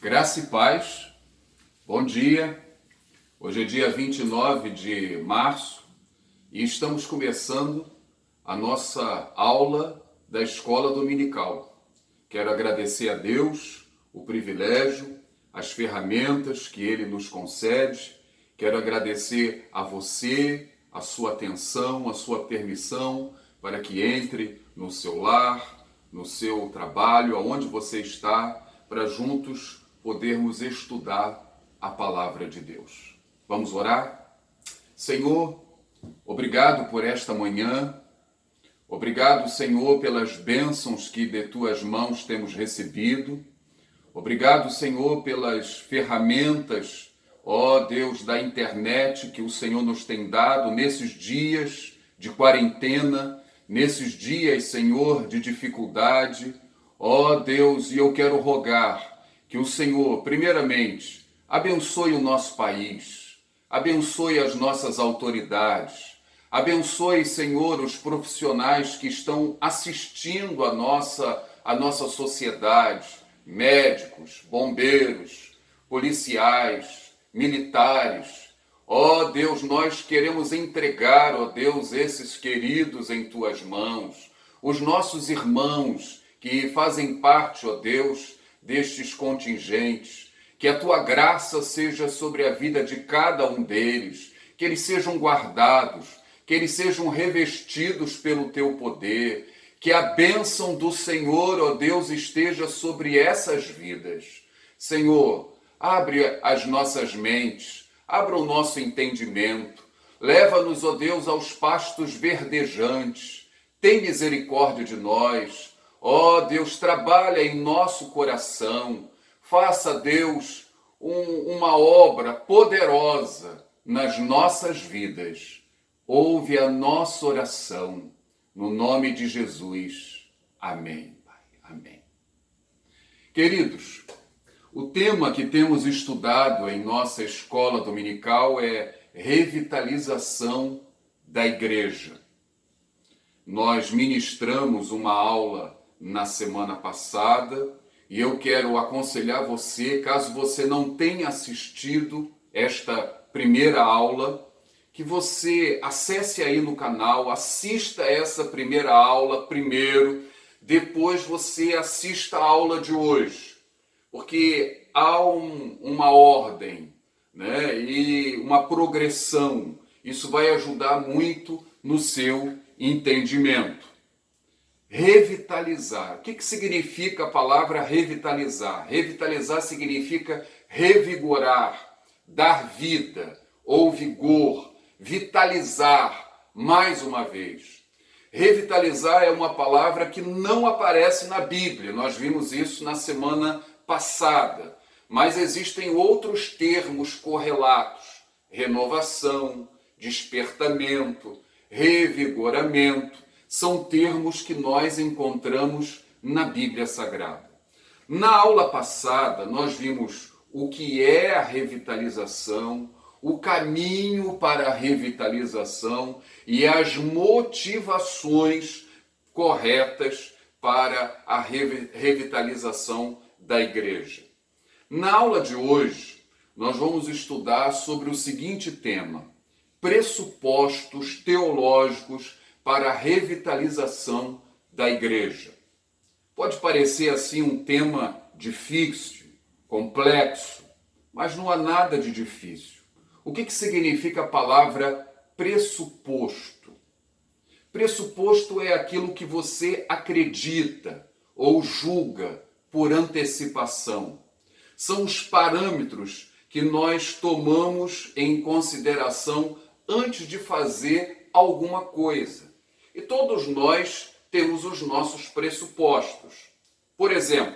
Graça e paz, bom dia. Hoje é dia 29 de março e estamos começando a nossa aula da escola dominical. Quero agradecer a Deus o privilégio, as ferramentas que Ele nos concede. Quero agradecer a você, a sua atenção, a sua permissão para que entre no seu lar, no seu trabalho, aonde você está, para juntos podermos estudar a palavra de Deus. Vamos orar? Senhor, obrigado por esta manhã. Obrigado, Senhor, pelas bênçãos que de tuas mãos temos recebido. Obrigado, Senhor, pelas ferramentas, ó Deus, da internet que o Senhor nos tem dado nesses dias de quarentena, nesses dias, Senhor, de dificuldade. Ó Deus, e eu quero rogar que o Senhor, primeiramente, abençoe o nosso país, abençoe as nossas autoridades, abençoe, Senhor, os profissionais que estão assistindo a nossa sociedade, médicos, bombeiros, policiais, militares. Ó Deus, nós queremos entregar, ó Deus, esses queridos em tuas mãos, os nossos irmãos que fazem parte, ó Deus, destes contingentes, que a tua graça seja sobre a vida de cada um deles, que eles sejam guardados, que eles sejam revestidos pelo teu poder, que a bênção do Senhor, ó Deus, esteja sobre essas vidas. Senhor, abre as nossas mentes, abra o nosso entendimento, leva-nos, ó Deus, aos pastos verdejantes, tem misericórdia de nós. Ó Deus, trabalha em nosso coração, faça, Deus, uma obra poderosa nas nossas vidas. Ouve a nossa oração, no nome de Jesus. Amém, Pai. Amém. Queridos, o tema que temos estudado em nossa escola dominical é revitalização da igreja. Nós ministramos uma aula na semana passada, e eu quero aconselhar você, caso você não tenha assistido esta primeira aula, que você acesse aí no canal, assista essa primeira aula primeiro, depois você assista a aula de hoje, porque há uma ordem, né, e uma progressão. Isso vai ajudar muito no seu entendimento. Revitalizar. O que significa a palavra revitalizar? Revitalizar significa revigorar, dar vida ou vigor, vitalizar mais uma vez. Revitalizar é uma palavra que não aparece na Bíblia. Nós vimos isso na semana passada. Mas existem outros termos correlatos: renovação, despertamento, revigoramento. São termos que nós encontramos na Bíblia Sagrada. Na aula passada, nós vimos o que é a revitalização, o caminho para a revitalização e as motivações corretas para a revitalização da igreja. Na aula de hoje, nós vamos estudar sobre o seguinte tema: pressupostos teológicos para a revitalização da igreja. Pode parecer assim um tema difícil, complexo, mas não há nada de difícil. O que significa a palavra pressuposto? Pressuposto é aquilo que você acredita ou julga por antecipação. São os parâmetros que nós tomamos em consideração antes de fazer alguma coisa. E todos nós temos os nossos pressupostos. Por exemplo,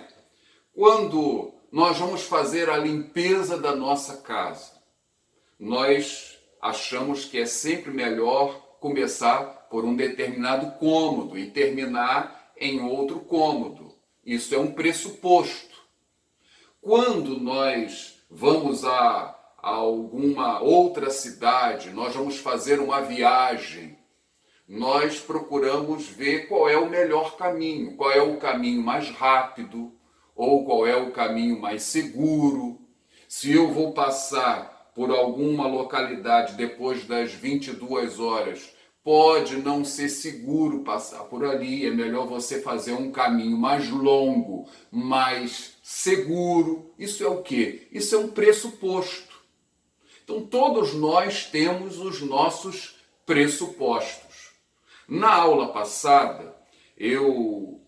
quando nós vamos fazer a limpeza da nossa casa, nós achamos que é sempre melhor começar por um determinado cômodo e terminar em outro cômodo. Isso é um pressuposto. Quando nós vamos a alguma outra cidade, nós vamos fazer uma viagem, nós procuramos ver qual é o melhor caminho, qual é o caminho mais rápido, ou qual é o caminho mais seguro. Se eu vou passar por alguma localidade depois das 22 horas, pode não ser seguro passar por ali, é melhor você fazer um caminho mais longo, mais seguro. Isso é o quê? Isso é um pressuposto. Então todos nós temos os nossos pressupostos. Na aula passada, eu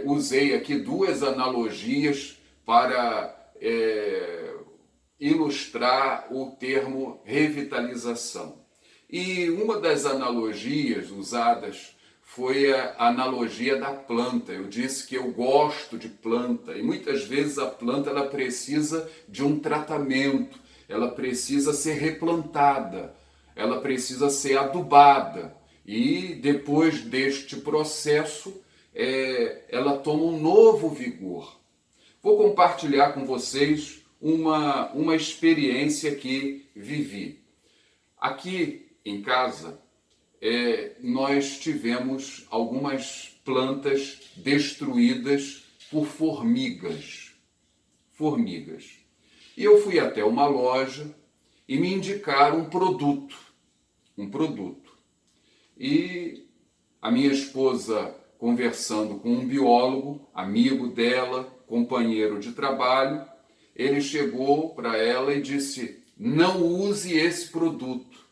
usei aqui duas analogias para ilustrar o termo revitalização. E uma das analogias usadas foi a analogia da planta. Eu disse que eu gosto de planta e muitas vezes a planta ela precisa de um tratamento, ela precisa ser replantada, ela precisa ser adubada e depois deste processo ela toma um novo vigor. Vou compartilhar com vocês uma experiência que vivi. Aqui em casa, nós tivemos algumas plantas destruídas por formigas. E eu fui até uma loja e me indicaram um produto. E a minha esposa, conversando com um biólogo, amigo dela, companheiro de trabalho, ele chegou para ela e disse: não use esse produto.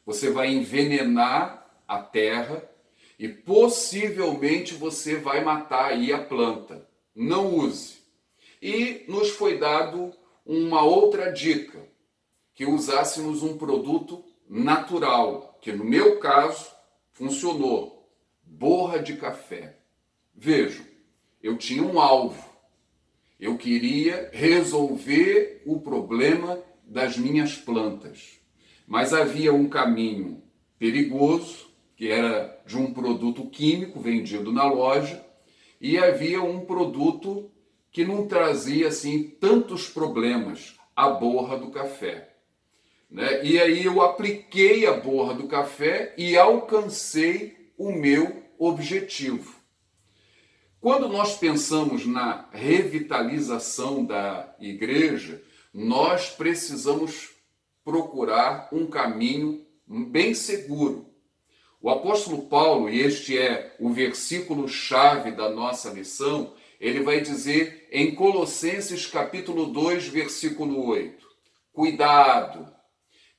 Você vai envenenar a terra e possivelmente você vai matar aí a planta. Não use. E nos foi dado uma outra dica, que usássemos um produto natural, que no meu caso funcionou: borra de café. Vejam, eu tinha um alvo. Eu queria resolver o problema das minhas plantas. Mas havia um caminho perigoso, que era de um produto químico vendido na loja, e havia um produto que não trazia assim tantos problemas, a borra do café. Né? E aí eu apliquei a borra do café e alcancei o meu objetivo. Quando nós pensamos na revitalização da igreja, nós precisamos procurar um caminho bem seguro. O apóstolo Paulo, e este é o versículo-chave da nossa lição, ele vai dizer em Colossenses capítulo 2, versículo 8, cuidado,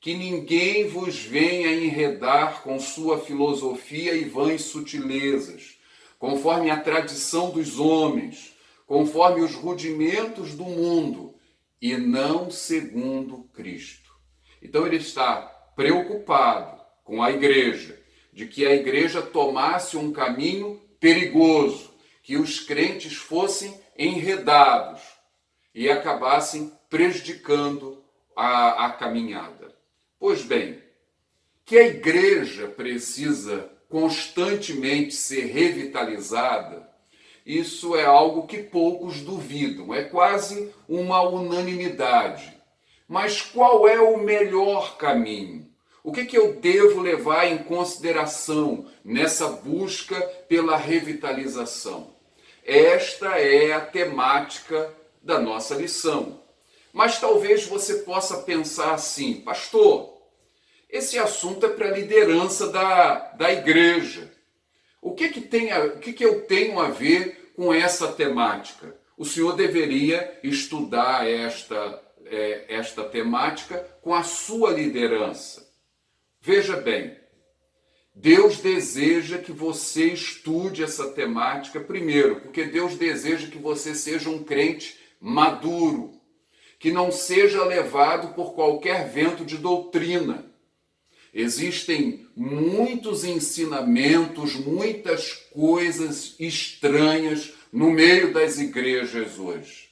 que ninguém vos venha enredar com sua filosofia e vãs sutilezas, conforme a tradição dos homens, conforme os rudimentos do mundo, e não segundo Cristo. Então ele está preocupado com a igreja, de que a igreja tomasse um caminho perigoso, que os crentes fossem enredados e acabassem prejudicando a caminhada. Pois bem, que a igreja precisa constantemente ser revitalizada, isso é algo que poucos duvidam, é quase uma unanimidade. Mas qual é o melhor caminho? O que eu devo levar em consideração nessa busca pela revitalização? Esta é a temática da nossa lição. Mas talvez você possa pensar assim: pastor, esse assunto é para a liderança da igreja. O que eu tenho a ver com essa temática? O senhor deveria estudar esta temática com a sua liderança. Veja bem, Deus deseja que você estude essa temática primeiro, porque Deus deseja que você seja um crente maduro, que não seja levado por qualquer vento de doutrina. Existem muitos ensinamentos, muitas coisas estranhas no meio das igrejas hoje.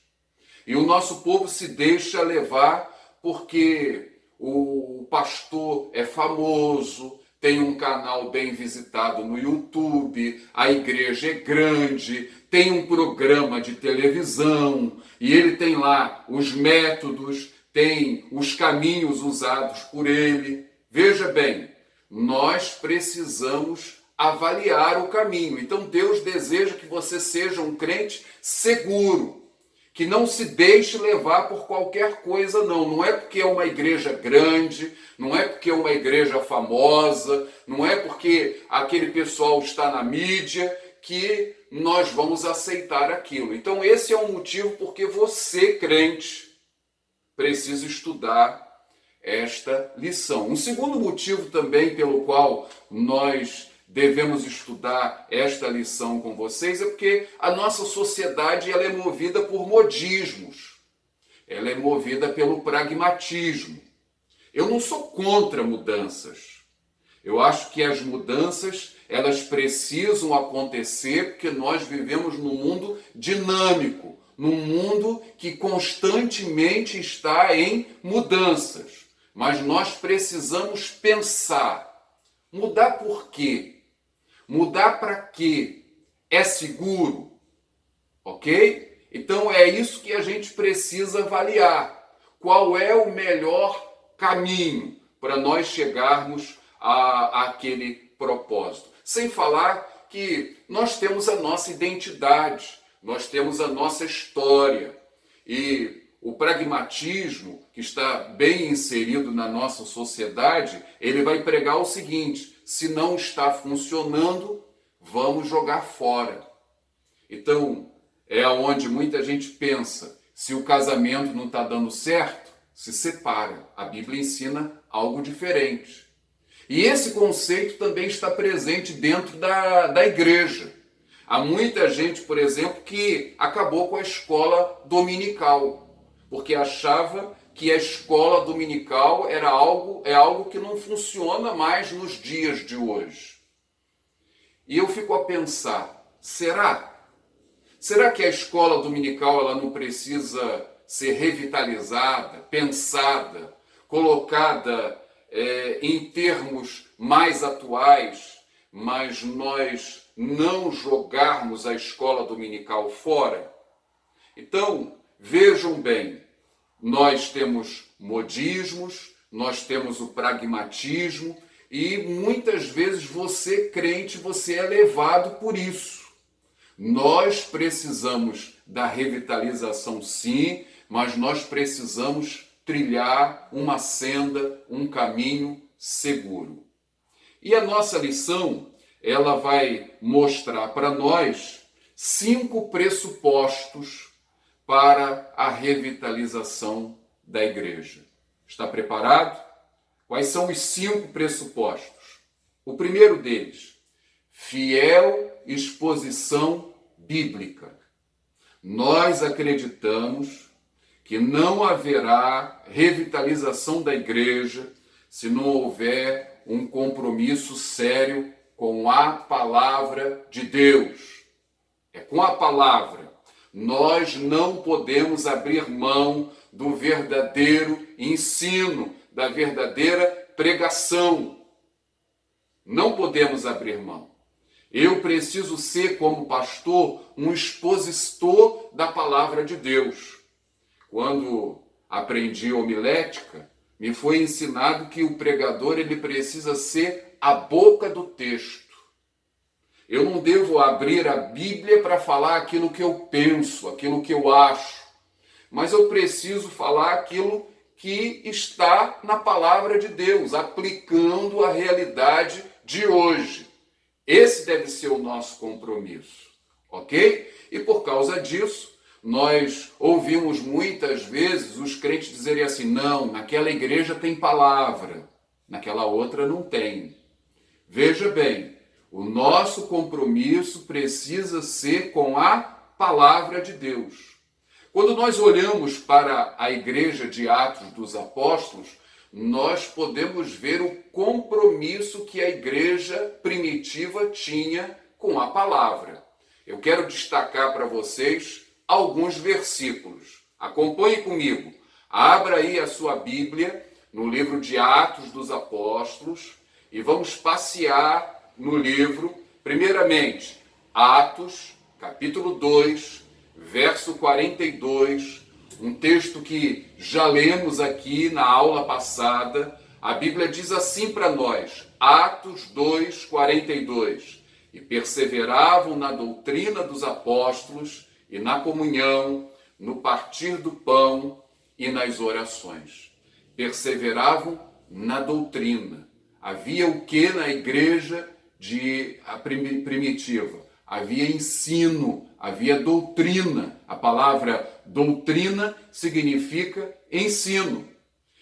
E o nosso povo se deixa levar porque o pastor é famoso, tem um canal bem visitado no YouTube, a igreja é grande, tem um programa de televisão e ele tem lá os métodos, tem os caminhos usados por ele. Veja bem, nós precisamos avaliar o caminho. Então Deus deseja que você seja um crente seguro, que não se deixe levar por qualquer coisa, não. Não é porque é uma igreja grande, não é porque é uma igreja famosa, não é porque aquele pessoal está na mídia que nós vamos aceitar aquilo. Então esse é um motivo porque você, crente, precisa estudar esta lição. Um segundo motivo também pelo qual nós devemos estudar esta lição com vocês é porque a nossa sociedade ela é movida por modismos. Ela é movida pelo pragmatismo. Eu não sou contra mudanças. Eu acho que as mudanças elas precisam acontecer porque nós vivemos num mundo dinâmico, num mundo que constantemente está em mudanças. Mas nós precisamos pensar. Mudar por quê? Mudar para quê? É seguro? Ok? Então é isso que a gente precisa avaliar. Qual é o melhor caminho para nós chegarmos àquele propósito? Sem falar que nós temos a nossa identidade, nós temos a nossa história. E o pragmatismo, que está bem inserido na nossa sociedade, ele vai pregar o seguinte: se não está funcionando, vamos jogar fora. Então, é onde muita gente pensa, se o casamento não está dando certo, se separa. A Bíblia ensina algo diferente. E esse conceito também está presente dentro da igreja. Há muita gente, por exemplo, que acabou com a escola dominical, porque achava que a escola dominical é algo que não funciona mais nos dias de hoje. E eu fico a pensar, será? Será que a escola dominical ela não precisa ser revitalizada, pensada, colocada em termos mais atuais, mas nós não jogarmos a escola dominical fora? Então, vejam bem, nós temos modismos, nós temos o pragmatismo e muitas vezes você, crente, você é levado por isso. Nós precisamos da revitalização sim, mas nós precisamos trilhar uma senda, um caminho seguro. E a nossa lição, ela vai mostrar para nós 5 pressupostos para a revitalização da igreja. Está preparado? Quais são os 5 pressupostos? O primeiro deles, fiel exposição bíblica. Nós acreditamos que não haverá revitalização da igreja se não houver um compromisso sério com a palavra de Deus. É com a palavra. Nós não podemos abrir mão do verdadeiro ensino, da verdadeira pregação. Não podemos abrir mão. Eu preciso ser, como pastor, um expositor da palavra de Deus. Quando aprendi homilética, me foi ensinado que o pregador ele precisa ser a boca do texto. Eu não devo abrir a Bíblia para falar aquilo que eu penso, aquilo que eu acho, mas eu preciso falar aquilo que está na palavra de Deus, aplicando a realidade de hoje. Esse deve ser o nosso compromisso, ok? E por causa disso, nós ouvimos muitas vezes os crentes dizerem assim, não, naquela igreja tem palavra, naquela outra não tem. Veja bem, o nosso compromisso precisa ser com a palavra de Deus. Quando nós olhamos para a igreja de Atos dos Apóstolos, nós podemos ver o compromisso que a igreja primitiva tinha com a palavra. Eu quero destacar para vocês alguns versículos. Acompanhe comigo. Abra aí a sua Bíblia no livro de Atos dos Apóstolos e vamos passear no livro, primeiramente, Atos, capítulo 2, verso 42, um texto que já lemos aqui na aula passada. A Bíblia diz assim para nós, Atos 2, 42, e perseveravam na doutrina dos apóstolos e na comunhão, no partir do pão e nas orações. Perseveravam na doutrina. Havia o que na igreja primitiva? Havia ensino, havia doutrina. A palavra doutrina significa ensino.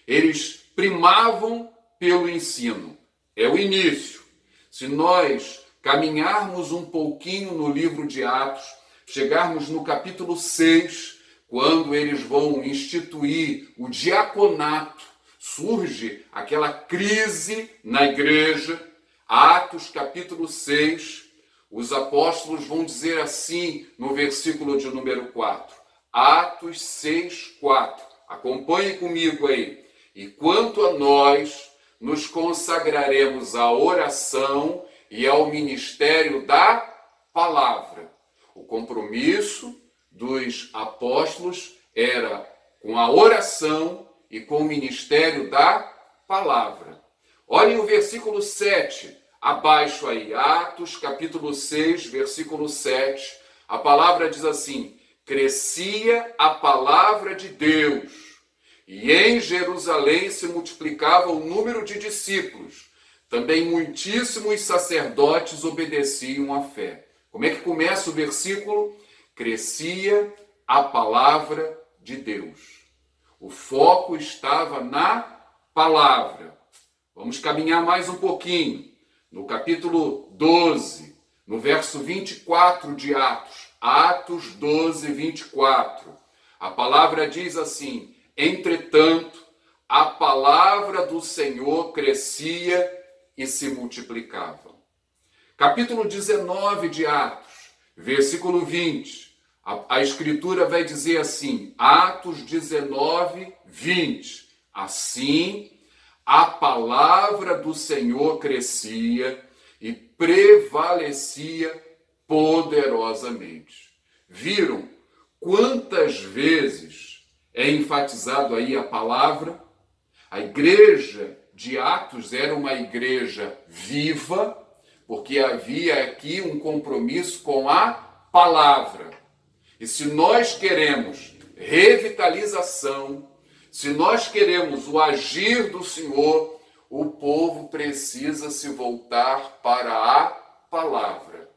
Eles primavam pelo ensino. É o início. Se nós caminharmos um pouquinho no livro de Atos, chegarmos no capítulo 6, quando eles vão instituir o diaconato, surge aquela crise na igreja. Atos capítulo 6, os apóstolos vão dizer assim no versículo de número 4. Atos 6, 4. Acompanhe comigo aí. E quanto a nós, nos consagraremos à oração e ao ministério da palavra. O compromisso dos apóstolos era com a oração e com o ministério da palavra. Olhem o versículo 7, abaixo aí, Atos capítulo 6, versículo 7. A palavra diz assim: crescia a palavra de Deus, e em Jerusalém se multiplicava o número de discípulos. Também muitíssimos sacerdotes obedeciam à fé. Como é que começa o versículo? Crescia a palavra de Deus. O foco estava na palavra. Vamos caminhar mais um pouquinho. No capítulo 12, no verso 24 de Atos. Atos 12, 24. A palavra diz assim: entretanto, a palavra do Senhor crescia e se multiplicava. Capítulo 19 de Atos, versículo 20. A Escritura vai dizer assim, Atos 19, 20. Assim, a palavra do Senhor crescia e prevalecia poderosamente. Viram quantas vezes é enfatizado aí a palavra? A igreja de Atos era uma igreja viva, porque havia aqui um compromisso com a palavra. E se nós queremos revitalização, se nós queremos o agir do Senhor, o povo precisa se voltar para a palavra.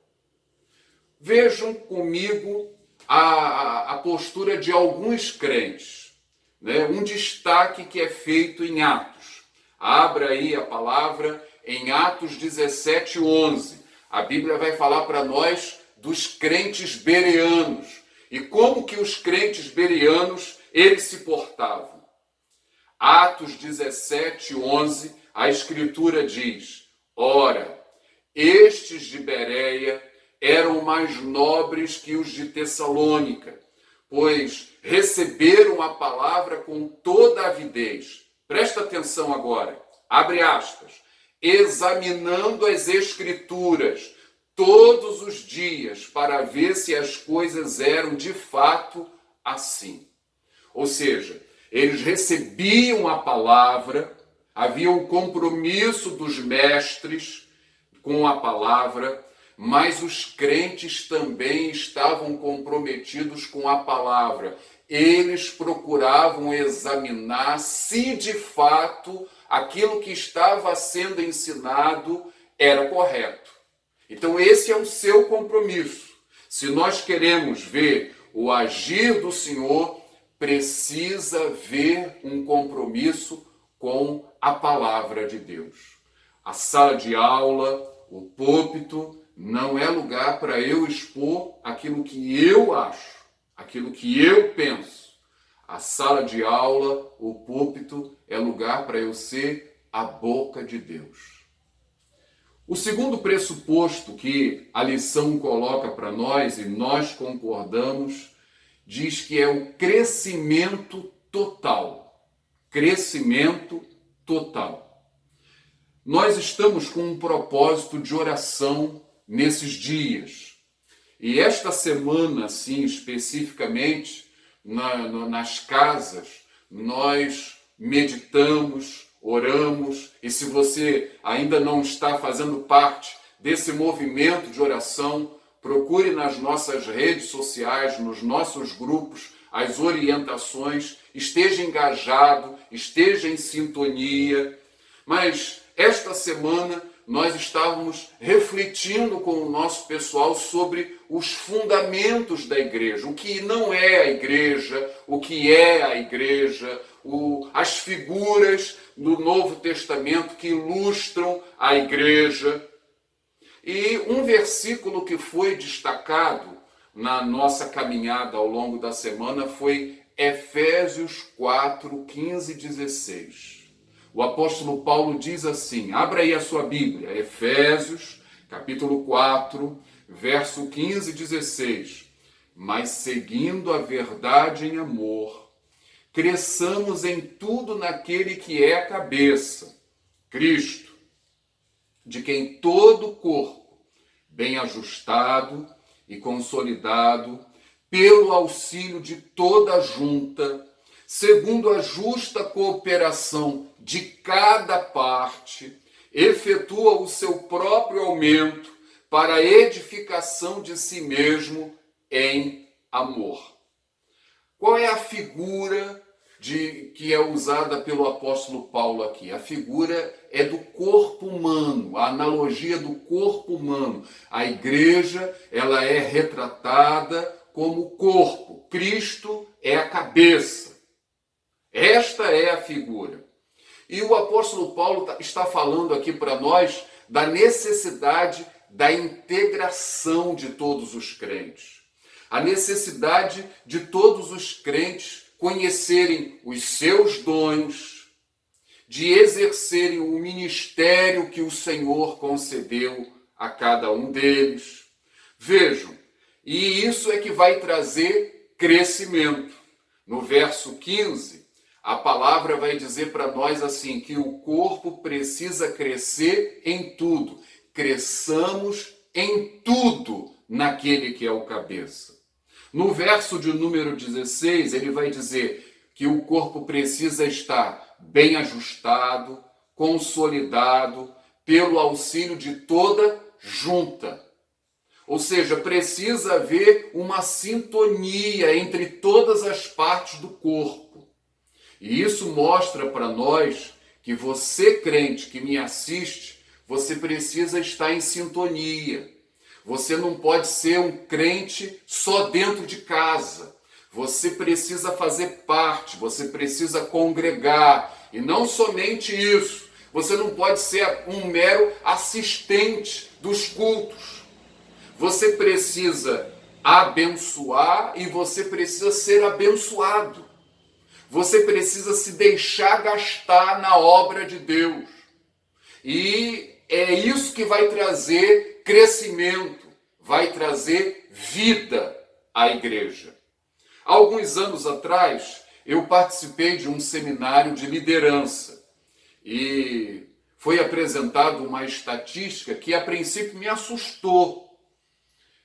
Vejam comigo a postura de alguns crentes, né? Um destaque que é feito em Atos. Abra aí a palavra em Atos 17, 11. A Bíblia vai falar para nós dos crentes bereanos. E como que os crentes bereanos, eles se portavam. Atos 17, 11, a Escritura diz: ora, estes de Bereia eram mais nobres que os de Tessalônica, pois receberam a palavra com toda avidez. Presta atenção agora, abre aspas, examinando as Escrituras todos os dias para ver se as coisas eram de fato assim. Ou seja, eles recebiam a palavra, havia o compromisso dos mestres com a palavra, mas os crentes também estavam comprometidos com a palavra. Eles procuravam examinar se de fato aquilo que estava sendo ensinado era correto. Então esse é o seu compromisso. Se nós queremos ver o agir do Senhor, precisa ver um compromisso com a palavra de Deus. A sala de aula, o púlpito, não é lugar para eu expor aquilo que eu acho, aquilo que eu penso. A sala de aula, o púlpito, é lugar para eu ser a boca de Deus. O segundo pressuposto que a lição coloca para nós, e nós concordamos, diz que é o crescimento total. Crescimento total. Nós estamos com um propósito de oração nesses dias. E esta semana, assim, especificamente, nas casas, nós meditamos, oramos, e se você ainda não está fazendo parte desse movimento de oração, procure nas nossas redes sociais, nos nossos grupos, as orientações, esteja engajado, esteja em sintonia. Mas esta semana nós estávamos refletindo com o nosso pessoal sobre os fundamentos da igreja, o que não é a igreja, o que é a igreja, as figuras do Novo Testamento que ilustram a igreja. E um versículo que foi destacado na nossa caminhada ao longo da semana foi Efésios 4, 15 e 16. O apóstolo Paulo diz assim, abra aí a sua Bíblia, Efésios, capítulo 4, verso 15 e 16. Mas seguindo a verdade em amor, cresçamos em tudo naquele que é a cabeça, Cristo, de quem todo o corpo, bem ajustado e consolidado, pelo auxílio de toda a junta, segundo a justa cooperação de cada parte, efetua o seu próprio aumento para a edificação de si mesmo em amor. Qual é a figura que é usada pelo apóstolo Paulo aqui? A figura é do corpo humano, a analogia do corpo humano. A igreja, ela é retratada como corpo. Cristo é a cabeça. Esta é a figura. E o apóstolo Paulo está falando aqui para nós da necessidade da integração de todos os crentes. A necessidade de todos os crentes conhecerem os seus dons, de exercerem o ministério que o Senhor concedeu a cada um deles. Vejam, e isso é que vai trazer crescimento. No verso 15, a palavra vai dizer para nós assim, que o corpo precisa crescer em tudo. Cresçamos em tudo naquele que é o cabeça. No verso de número 16, ele vai dizer que o corpo precisa estar bem ajustado, consolidado, pelo auxílio de toda junta. Ou seja, precisa haver uma sintonia entre todas as partes do corpo. E isso mostra para nós que você, crente, que me assiste, você precisa estar em sintonia. Você não pode ser um crente só dentro de casa. Você precisa fazer parte, você precisa congregar. E não somente isso, você não pode ser um mero assistente dos cultos. Você precisa abençoar e você precisa ser abençoado. Você precisa se deixar gastar na obra de Deus. E é isso que vai trazer crescimento, vai trazer vida à igreja. Há alguns anos atrás, eu participei de um seminário de liderança e foi apresentada uma estatística que a princípio me assustou,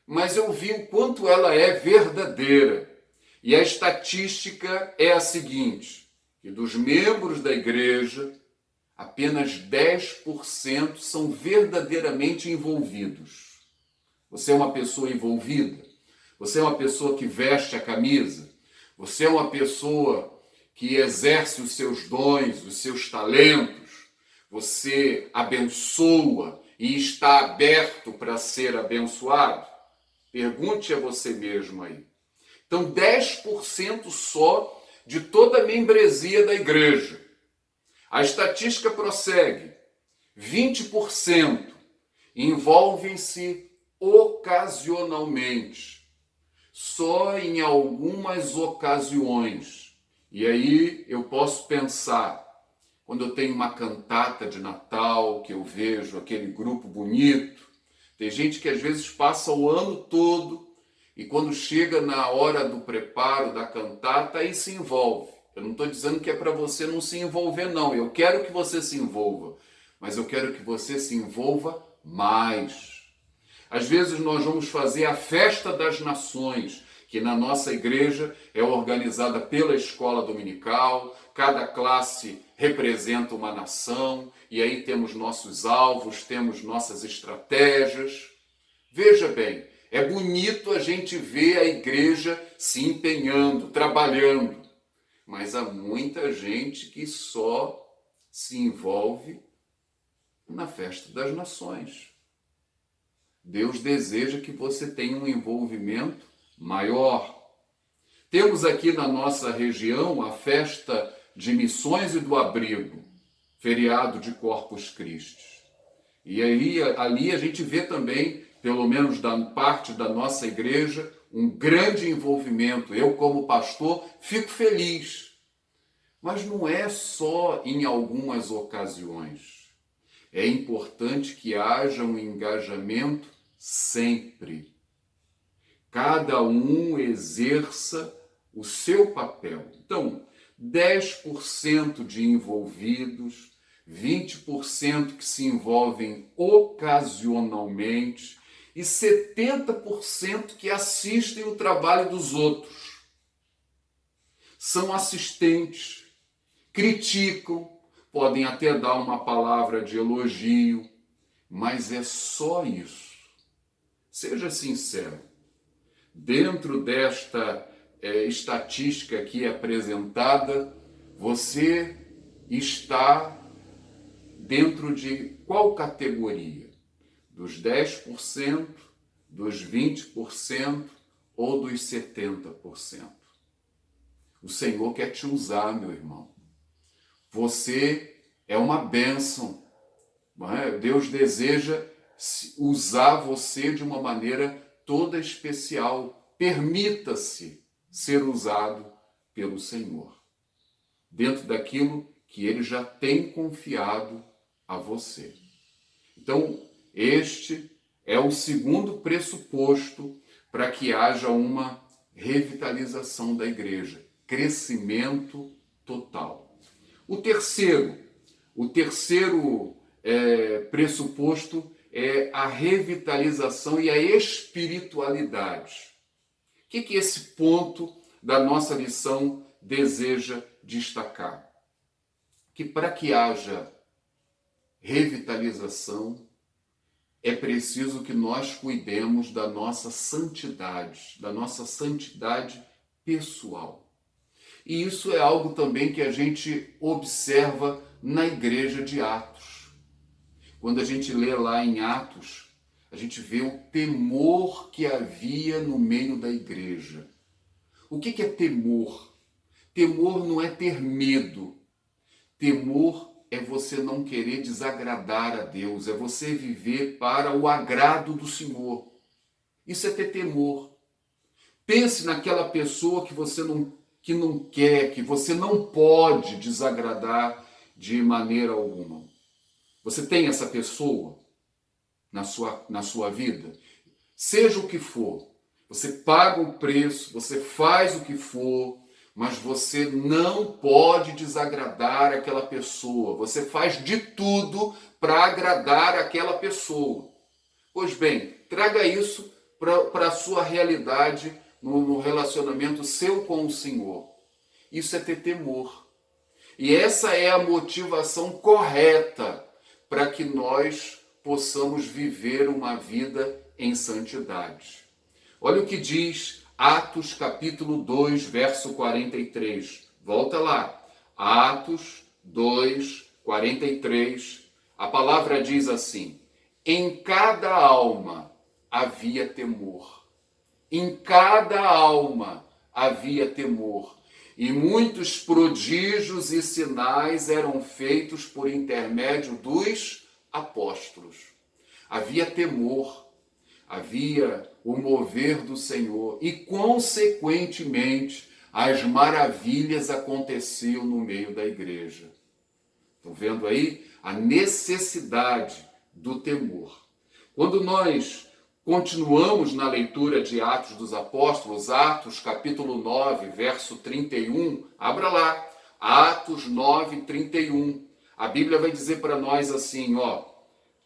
mas eu vi o quanto ela é verdadeira. E a estatística é a seguinte, que dos membros da igreja, apenas 10% são verdadeiramente envolvidos. Você é uma pessoa envolvida? Você é uma pessoa que veste a camisa? Você é uma pessoa que exerce os seus dons, os seus talentos? Você abençoa e está aberto para ser abençoado? Pergunte a você mesmo aí. Então, 10% só de toda a membresia da igreja. A estatística prossegue. 20% envolvem-se ocasionalmente, só em algumas ocasiões. E aí eu posso pensar, quando eu tenho uma cantata de Natal, que eu vejo aquele grupo bonito, tem gente que às vezes passa o ano todo e quando chega na hora do preparo da cantata, aí se envolve. Eu não estou dizendo que é para você não se envolver, não. Eu quero que você se envolva, mas eu quero que você se envolva mais. Às vezes nós vamos fazer a festa das nações, que na nossa igreja é organizada pela escola dominical, cada classe representa uma nação, e aí temos nossos alvos, temos nossas estratégias. Veja bem, É bonito a gente ver a igreja se empenhando, trabalhando, mas há muita gente que só se envolve na festa das nações. Deus deseja que você tenha um envolvimento maior. Temos aqui na nossa região a festa de Missões e do Abrigo, feriado de Corpus Christi. E aí, ali a gente vê também, pelo menos da parte da nossa igreja, um grande envolvimento. Eu, como pastor, fico feliz. Mas não é só em algumas ocasiões. É importante que haja um engajamento sempre. Cada um exerça o seu papel. Então, 10% de envolvidos, 20% que se envolvem ocasionalmente e 70% que assistem o trabalho dos outros. São assistentes, criticam, podem até dar uma palavra de elogio, mas é só isso. Seja sincero. Dentro desta estatística aqui apresentada, você está dentro de qual categoria? Dos 10%, dos 20% ou dos 70%? O Senhor quer te usar, meu irmão. Você é uma bênção. Não é? Deus deseja usar você de uma maneira toda especial. Permita-se ser usado pelo Senhor, dentro daquilo que Ele já tem confiado a você. Então, este é o segundo pressuposto para que haja uma revitalização da igreja, crescimento total. O terceiro pressuposto é a revitalização e a espiritualidade. O que esse ponto da nossa lição deseja destacar? Que para que haja revitalização, é preciso que nós cuidemos da nossa santidade pessoal. E isso é algo também que a gente observa na igreja de Atos. Quando a gente lê lá em Atos, a gente vê o temor que havia no meio da igreja. O que é temor? Temor não é ter medo. Temor é você não querer desagradar a Deus, é você viver para o agrado do Senhor. Isso é ter temor. Pense naquela pessoa que você não quer, que você não pode desagradar de maneira alguma. Você tem essa pessoa na sua vida? Seja o que for, você paga o preço, você faz o que for, mas você não pode desagradar aquela pessoa. Você faz de tudo para agradar aquela pessoa. Pois bem, traga isso para a sua realidade no relacionamento seu com o Senhor. Isso é ter temor. E essa é a motivação correta para que nós possamos viver uma vida em santidade. Olha o que diz Atos capítulo 2, verso 43. Volta lá. Atos 2, 43. A palavra diz assim: em cada alma havia temor. Em cada alma havia temor. E muitos prodígios e sinais eram feitos por intermédio dos apóstolos. Havia temor, havia o mover do Senhor e, consequentemente, as maravilhas aconteciam no meio da igreja. Estão vendo aí a necessidade do temor. Quando nós continuamos na leitura de Atos dos Apóstolos, Atos capítulo 9, verso 31, abra lá, Atos 9, 31. A Bíblia vai dizer para nós assim,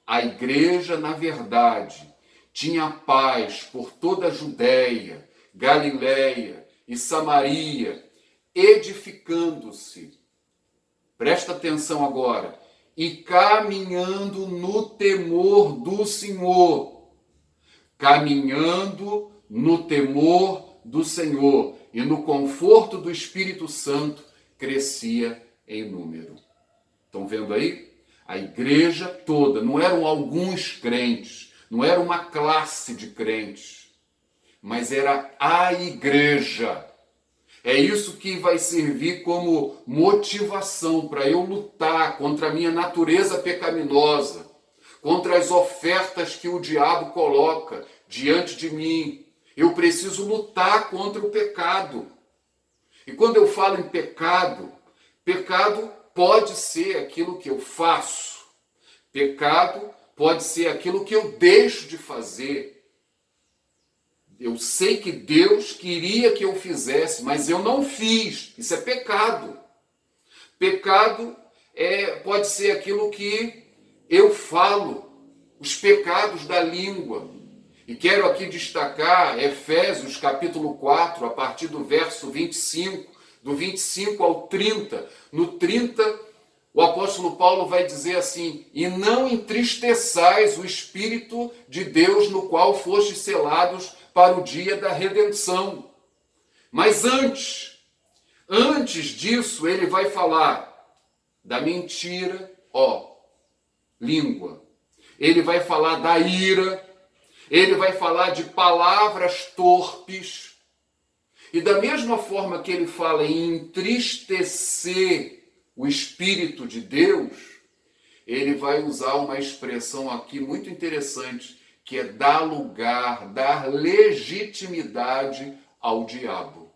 a igreja, na verdade, tinha paz por toda a Judéia, Galiléia e Samaria, edificando-se. Presta atenção agora. E caminhando no temor do Senhor. caminhando no temor do Senhor e no conforto do Espírito Santo, crescia em número. Estão vendo aí? A igreja toda, não eram alguns crentes, não era uma classe de crentes, mas era a igreja. É isso que vai servir como motivação para eu lutar contra a minha natureza pecaminosa, contra as ofertas que o diabo coloca diante de mim. Eu preciso lutar contra o pecado. E quando eu falo em pecado, pecado pode ser aquilo que eu faço. Pecado pode ser aquilo que eu deixo de fazer. Eu sei que Deus queria que eu fizesse, mas eu não fiz. Isso é pecado. Pecado pode ser aquilo que eu falo, os pecados da língua. E quero aqui destacar Efésios capítulo 4, a partir do verso 25, do 25 ao 30. No 30, o apóstolo Paulo vai dizer assim: e não entristeçais o Espírito de Deus, no qual fostes selados para o dia da redenção. Mas antes disso, ele vai falar da mentira, língua. Ele vai falar da ira, ele vai falar de palavras torpes. E da mesma forma que ele fala em entristecer o Espírito de Deus, ele vai usar uma expressão aqui muito interessante, que é dar lugar, dar legitimidade ao diabo.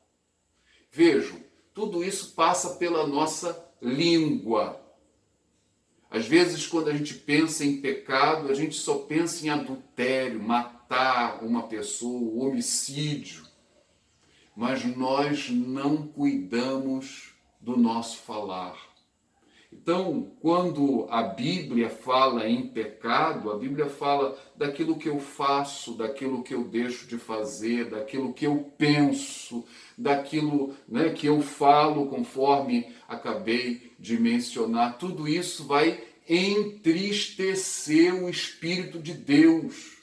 Vejam, tudo isso passa pela nossa língua. Às vezes, quando a gente pensa em pecado, a gente só pensa em adultério, matar uma pessoa, homicídio. Mas nós não cuidamos do nosso falar. Então, quando a Bíblia fala em pecado, a Bíblia fala daquilo que eu faço, daquilo que eu deixo de fazer, daquilo que eu penso, daquilo, que eu falo, conforme acabei de mencionar. Tudo isso vai entristecer o Espírito de Deus,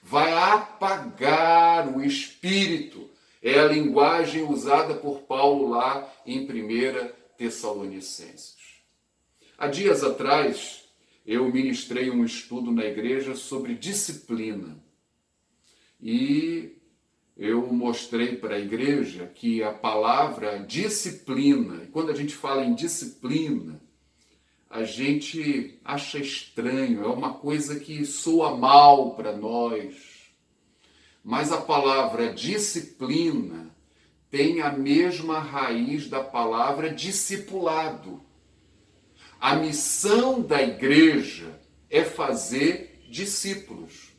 vai apagar o Espírito. É a linguagem usada por Paulo lá em 1 Tessalonicenses. Há dias atrás, eu ministrei um estudo na igreja sobre disciplina. E eu mostrei para a igreja que a palavra disciplina, e quando a gente fala em disciplina, a gente acha estranho, é uma coisa que soa mal para nós. Mas a palavra disciplina tem a mesma raiz da palavra discipulado. A missão da igreja é fazer discípulos.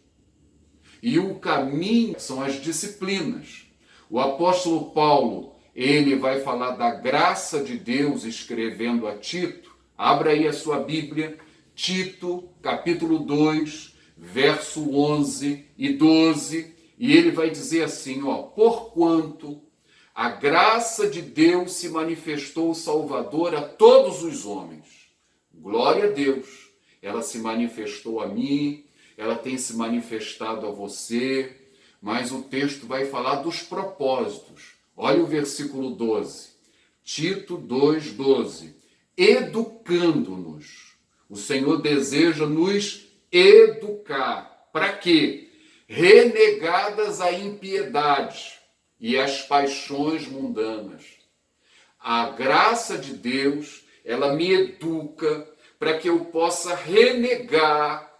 E o caminho são as disciplinas. O apóstolo Paulo, ele vai falar da graça de Deus escrevendo a Tito. Abra aí a sua Bíblia, Tito, capítulo 2, verso 11 e 12. E ele vai dizer assim, porquanto a graça de Deus se manifestou Salvador a todos os homens. Glória a Deus, ela se manifestou a mim, ela tem se manifestado a você, mas o texto vai falar dos propósitos. Olha o versículo 12, Tito 2,12. Educando-nos. O Senhor deseja nos educar. Para quê? Renegadas a impiedade e as paixões mundanas. A graça de Deus, ela me educa para que eu possa renegar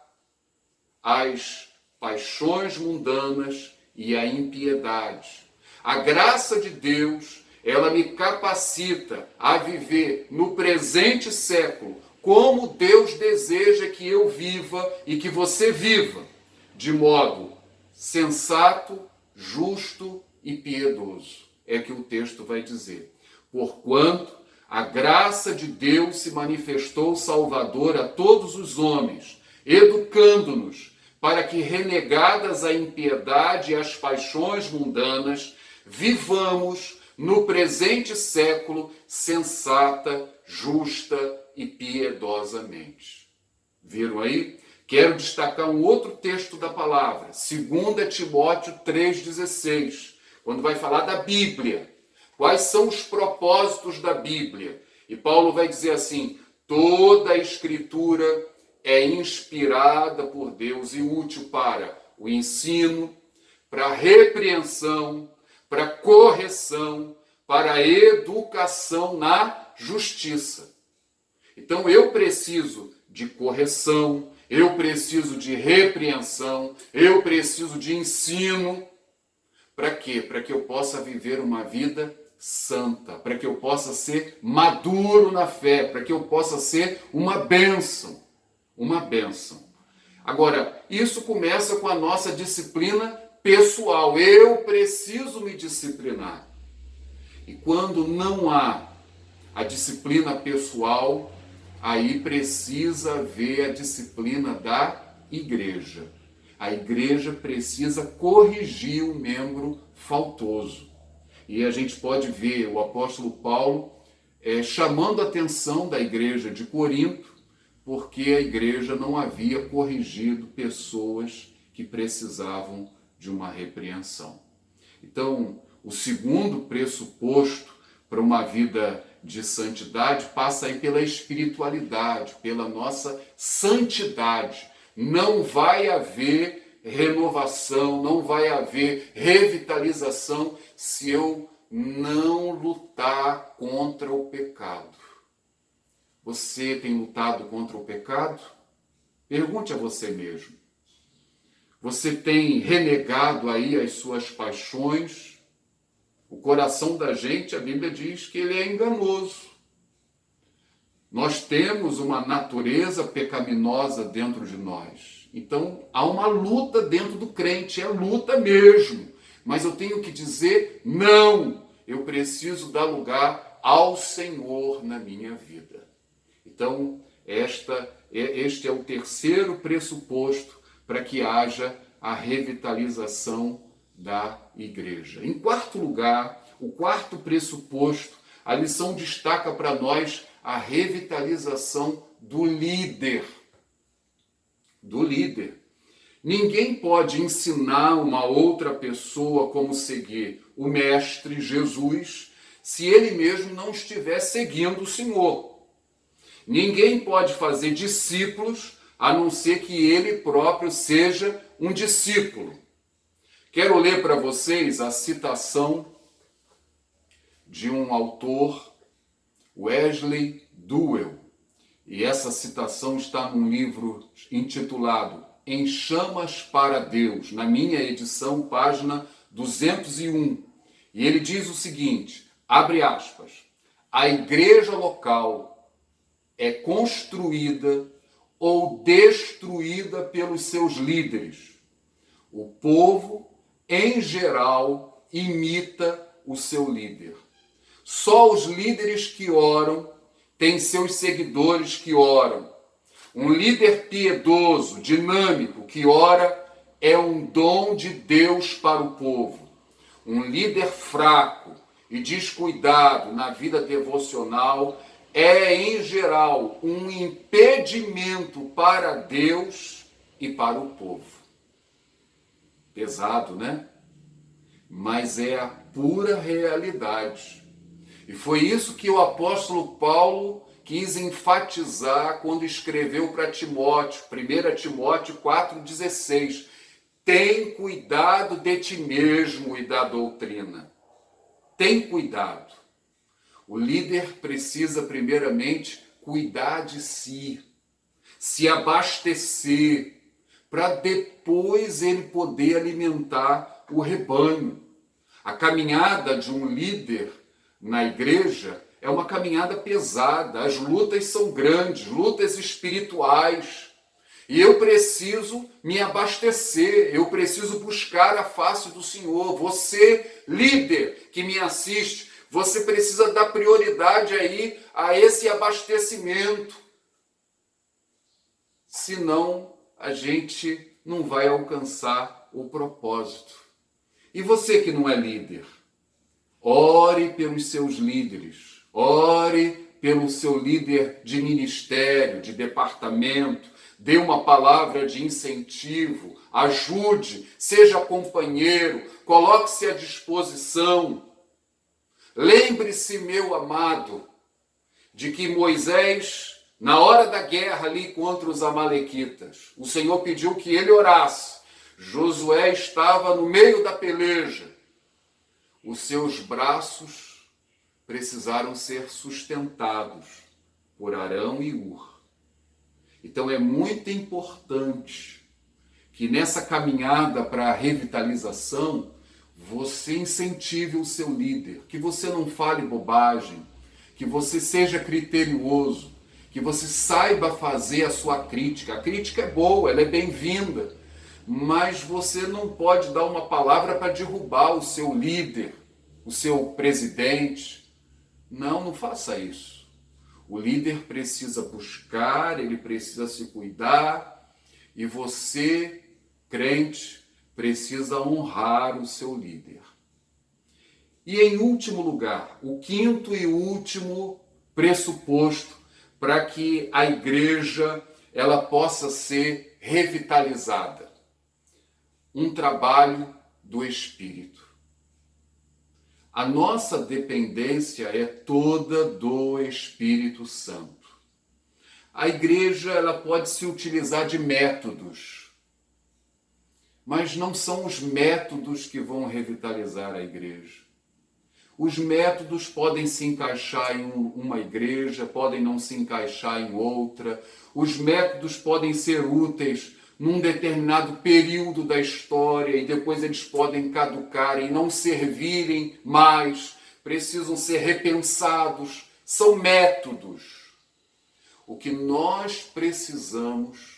as paixões mundanas e a impiedade. A graça de Deus, ela me capacita a viver no presente século como Deus deseja que eu viva e que você viva, de modo sensato, justo e piedoso. É que o texto vai dizer. Porquanto a graça de Deus se manifestou Salvador a todos os homens, educando-nos para que, renegadas a impiedade e as paixões mundanas, vivamos no presente século sensata, justa e piedosamente. Viram aí? Quero destacar um outro texto da palavra, 2 Timóteo 3,16, quando vai falar da Bíblia. Quais são os propósitos da Bíblia? E Paulo vai dizer assim: toda a Escritura é inspirada por Deus e útil para o ensino, para a repreensão, para a correção, para a educação na justiça. Então eu preciso de correção, eu preciso de repreensão, eu preciso de ensino. Para quê? Para que eu possa viver uma vida santa, para que eu possa ser maduro na fé, para que eu possa ser uma bênção. Uma bênção. Agora, isso começa com a nossa disciplina pessoal. Eu preciso me disciplinar. E quando não há a disciplina pessoal, aí precisa haver a disciplina da igreja. A igreja precisa corrigir o membro faltoso. E a gente pode ver o apóstolo Paulo chamando a atenção da igreja de Corinto, porque a igreja não havia corrigido pessoas que precisavam de uma repreensão. Então, o segundo pressuposto para uma vida de santidade passa aí pela espiritualidade, pela nossa santidade. Não vai haver renovação, não vai haver revitalização se eu não lutar contra o pecado. Você tem lutado contra o pecado? Pergunte a você mesmo. Você tem renegado aí as suas paixões? O coração da gente, a Bíblia diz que ele é enganoso. Nós temos uma natureza pecaminosa dentro de nós. Então, há uma luta dentro do crente, é luta mesmo. Mas eu tenho que dizer, não, eu preciso dar lugar ao Senhor na minha vida. Então, este é o terceiro pressuposto para que haja a revitalização da igreja. Em quarto lugar, o quarto pressuposto, a lição destaca para nós a revitalização do líder. Do líder. Ninguém pode ensinar uma outra pessoa como seguir o Mestre Jesus se ele mesmo não estiver seguindo o Senhor. Ninguém pode fazer discípulos a não ser que ele próprio seja um discípulo. Quero ler para vocês a citação de um autor, Wesley Duewel. E essa citação está num livro intitulado Em Chamas para Deus, na minha edição, página 201. E ele diz o seguinte, abre aspas, a igreja local é construída ou destruída pelos seus líderes. O povo, em geral, imita o seu líder. Só os líderes que oram têm seus seguidores que oram. Um líder piedoso, dinâmico, que ora é um dom de Deus para o povo. Um líder fraco e descuidado na vida devocional é, em geral, um impedimento para Deus e para o povo. Pesado, né? Mas é a pura realidade. E foi isso que o apóstolo Paulo quis enfatizar quando escreveu para Timóteo, 1 Timóteo 4,16. Tem cuidado de ti mesmo e da doutrina. Tem cuidado. O líder precisa, primeiramente, cuidar de si, se abastecer, para depois ele poder alimentar o rebanho. A caminhada de um líder na igreja é uma caminhada pesada, as lutas são grandes, lutas espirituais. E eu preciso me abastecer, eu preciso buscar a face do Senhor. Você, líder que me assiste, você precisa dar prioridade aí a esse abastecimento. Senão, a gente não vai alcançar o propósito. E você que não é líder, ore pelos seus líderes, ore pelo seu líder de ministério, de departamento, dê uma palavra de incentivo, ajude, seja companheiro, coloque-se à disposição. Lembre-se, meu amado, de que Moisés, na hora da guerra ali contra os amalequitas, o Senhor pediu que ele orasse. Josué estava no meio da peleja. Os seus braços precisaram ser sustentados por Arão e Hur. Então é muito importante que nessa caminhada para a revitalização, você incentive o seu líder, que você não fale bobagem, que você seja criterioso, que você saiba fazer a sua crítica. A crítica é boa, ela é bem-vinda, mas você não pode dar uma palavra para derrubar o seu líder, o seu presidente. Não faça isso. O líder precisa buscar, ele precisa se cuidar, e você, crente, precisa honrar o seu líder. E em último lugar, o quinto e último pressuposto para que a igreja ela possa ser revitalizada. Um trabalho do Espírito. A nossa dependência é toda do Espírito Santo. A igreja ela pode se utilizar de métodos, mas não são os métodos que vão revitalizar a igreja. Os métodos podem se encaixar em uma igreja, podem não se encaixar em outra. Os métodos podem ser úteis num determinado período da história e depois eles podem caducar e não servirem mais, precisam ser repensados. São métodos. O que nós precisamos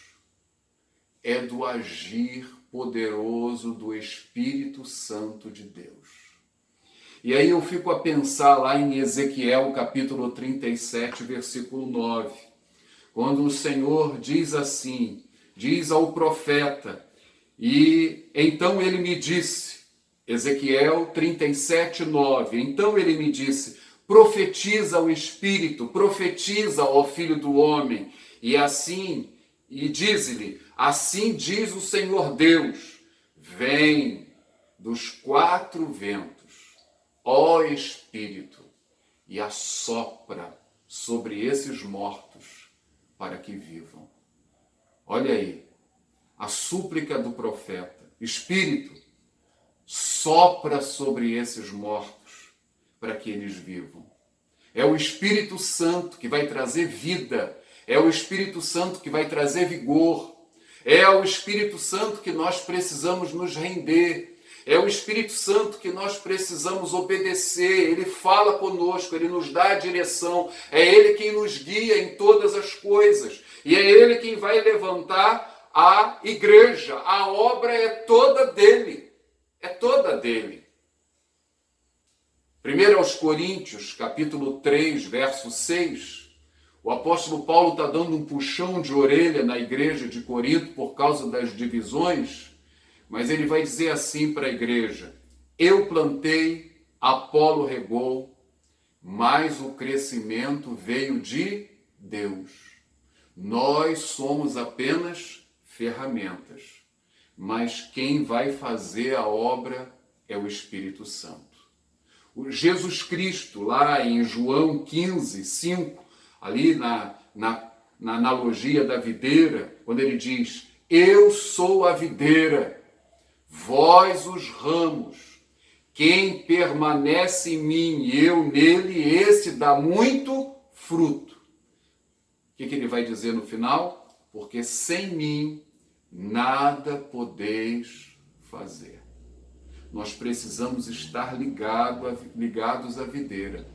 é do agir poderoso do Espírito Santo de Deus. E aí eu fico a pensar lá em Ezequiel, capítulo 37, versículo 9, quando o Senhor diz assim, diz ao profeta, e então ele me disse, Ezequiel 37, 9, então ele me disse, profetiza ao Espírito, profetiza ao Filho do Homem, e diz-lhe, assim diz o Senhor Deus, vem dos quatro ventos, ó Espírito, e assopra sobre esses mortos para que vivam. Olha aí, a súplica do profeta. Espírito, sopra sobre esses mortos para que eles vivam. É o Espírito Santo que vai trazer vida. É o Espírito Santo que vai trazer vigor. É o Espírito Santo que nós precisamos nos render. É o Espírito Santo que nós precisamos obedecer. Ele fala conosco, ele nos dá a direção. É ele quem nos guia em todas as coisas. E é ele quem vai levantar a igreja. A obra é toda dele. É toda dele. 1 aos Coríntios, capítulo 3, verso 6, o apóstolo Paulo está dando um puxão de orelha na igreja de Corinto por causa das divisões, mas ele vai dizer assim para a igreja, eu plantei, Apolo regou, mas o crescimento veio de Deus. Nós somos apenas ferramentas, mas quem vai fazer a obra é o Espírito Santo. O Jesus Cristo, lá em João 15, 5, ali na analogia da videira, quando ele diz, eu sou a videira, vós os ramos, quem permanece em mim e eu nele, esse dá muito fruto. O que ele vai dizer no final? Porque sem mim nada podeis fazer. Nós precisamos estar ligados à videira.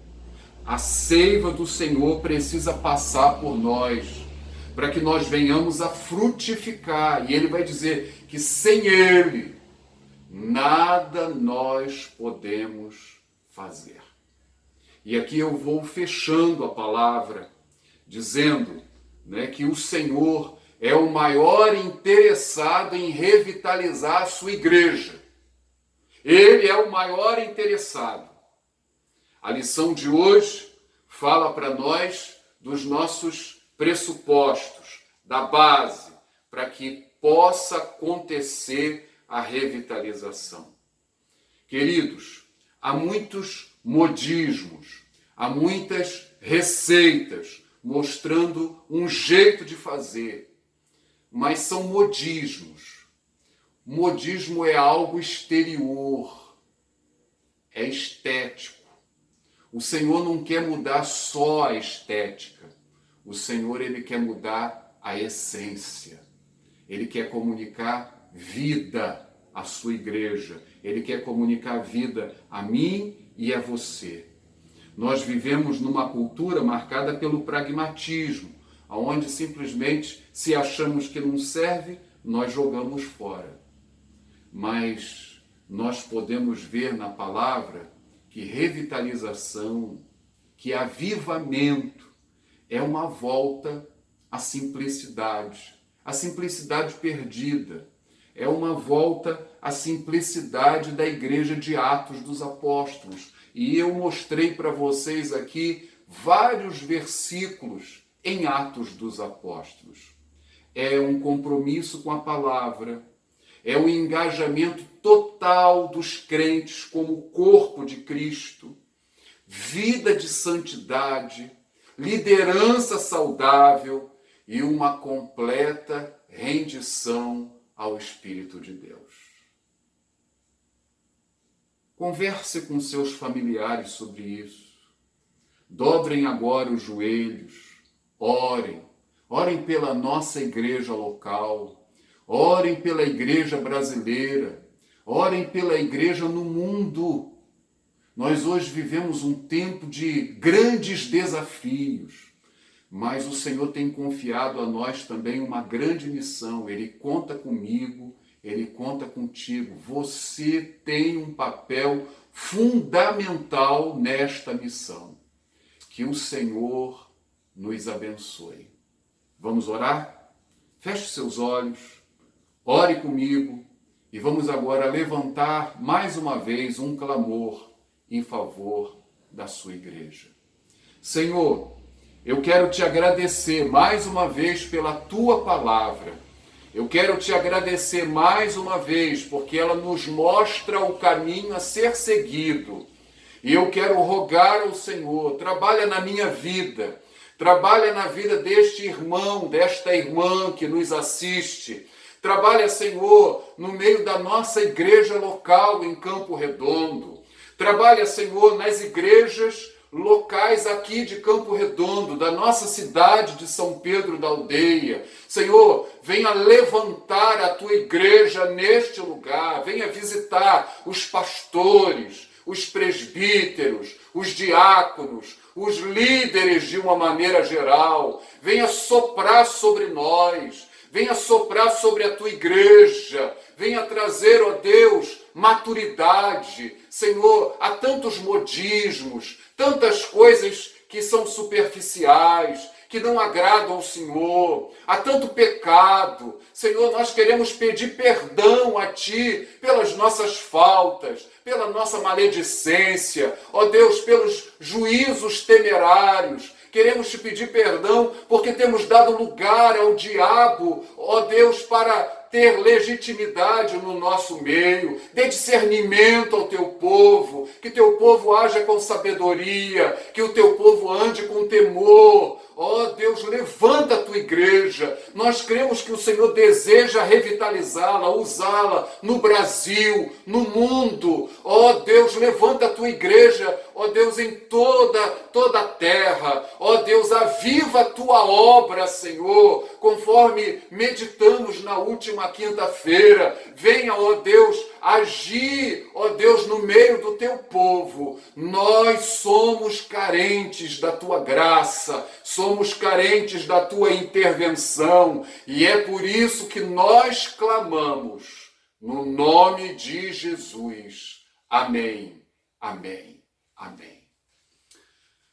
A seiva do Senhor precisa passar por nós, para que nós venhamos a frutificar. E ele vai dizer que sem ele, nada nós podemos fazer. E aqui eu vou fechando a palavra, dizendo, que o Senhor é o maior interessado em revitalizar a sua igreja. Ele é o maior interessado. A lição de hoje fala para nós dos nossos pressupostos, da base, para que possa acontecer a revitalização. Queridos, há muitos modismos, há muitas receitas mostrando um jeito de fazer, mas são modismos. Modismo é algo exterior, é estético. O Senhor não quer mudar só a estética. O Senhor, ele quer mudar a essência. Ele quer comunicar vida à sua igreja. Ele quer comunicar vida a mim e a você. Nós vivemos numa cultura marcada pelo pragmatismo, onde simplesmente, se achamos que não serve, nós jogamos fora. Mas nós podemos ver na palavra que revitalização, que avivamento é uma volta à simplicidade, a simplicidade perdida. É uma volta à simplicidade da igreja de Atos dos Apóstolos. E eu mostrei para vocês aqui vários versículos em Atos dos Apóstolos. É um compromisso com a palavra, é um engajamento total dos crentes como corpo de Cristo, vida de santidade, liderança saudável e uma completa rendição ao Espírito de Deus. Converse com seus familiares sobre isso. Dobrem agora os joelhos, orem. Orem pela nossa igreja local, orem pela igreja brasileira, orem pela igreja no mundo. Nós hoje vivemos um tempo de grandes desafios, mas o Senhor tem confiado a nós também uma grande missão. Ele conta comigo, Ele conta contigo. Você tem um papel fundamental nesta missão. Que o Senhor nos abençoe. Vamos orar? Feche seus olhos, ore comigo e vamos agora levantar mais uma vez um clamor em favor da sua igreja. Senhor, eu quero te agradecer mais uma vez pela tua palavra. Eu quero te agradecer mais uma vez porque ela nos mostra o caminho a ser seguido. E eu quero rogar ao Senhor, trabalha na minha vida, trabalha na vida deste irmão, desta irmã que nos assiste. Trabalha, Senhor, no meio da nossa igreja local em Campo Redondo. Trabalha, Senhor, nas igrejas locais aqui de Campo Redondo, da nossa cidade de São Pedro da Aldeia. Senhor, venha levantar a tua igreja neste lugar, venha visitar os pastores, os presbíteros, os diáconos, os líderes de uma maneira geral. Venha soprar sobre nós, venha soprar sobre a tua igreja, venha trazer, ó Deus, maturidade. Senhor, há tantos modismos, tantas coisas que são superficiais, que não agradam ao Senhor, há tanto pecado. Senhor, nós queremos pedir perdão a Ti pelas nossas faltas, pela nossa maledicência, ó Deus, pelos juízos temerários. Queremos te pedir perdão porque temos dado lugar ao diabo, ó Deus, para ter legitimidade no nosso meio. Dê discernimento ao teu povo, que teu povo haja com sabedoria, que o teu povo ande com temor. Ó Deus, levanta a tua igreja. Nós cremos que o Senhor deseja revitalizá-la, usá-la no Brasil, no mundo. Ó Deus, levanta a tua igreja, ó Deus, em toda a terra. Ó Deus, aviva a tua obra, Senhor, conforme meditamos na última quinta-feira. Venha, ó Deus, agir, ó Deus, no meio do teu povo. Nós somos carentes da tua graça, somos carentes da tua intervenção, e é por isso que nós clamamos no nome de Jesus. Amém, amém, amém.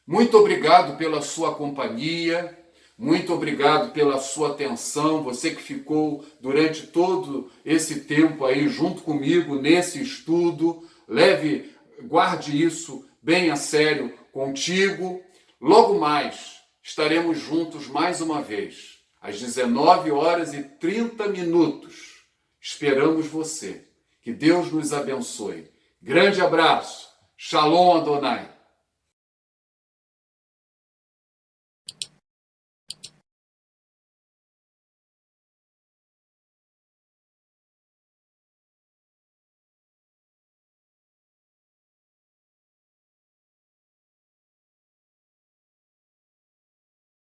Muito obrigado pela sua companhia. Muito obrigado pela sua atenção, você que ficou durante todo esse tempo aí junto comigo nesse estudo. Guarde isso bem a sério contigo. Logo mais estaremos juntos mais uma vez, às 19h30. Esperamos você. Que Deus nos abençoe. Grande abraço. Shalom Adonai.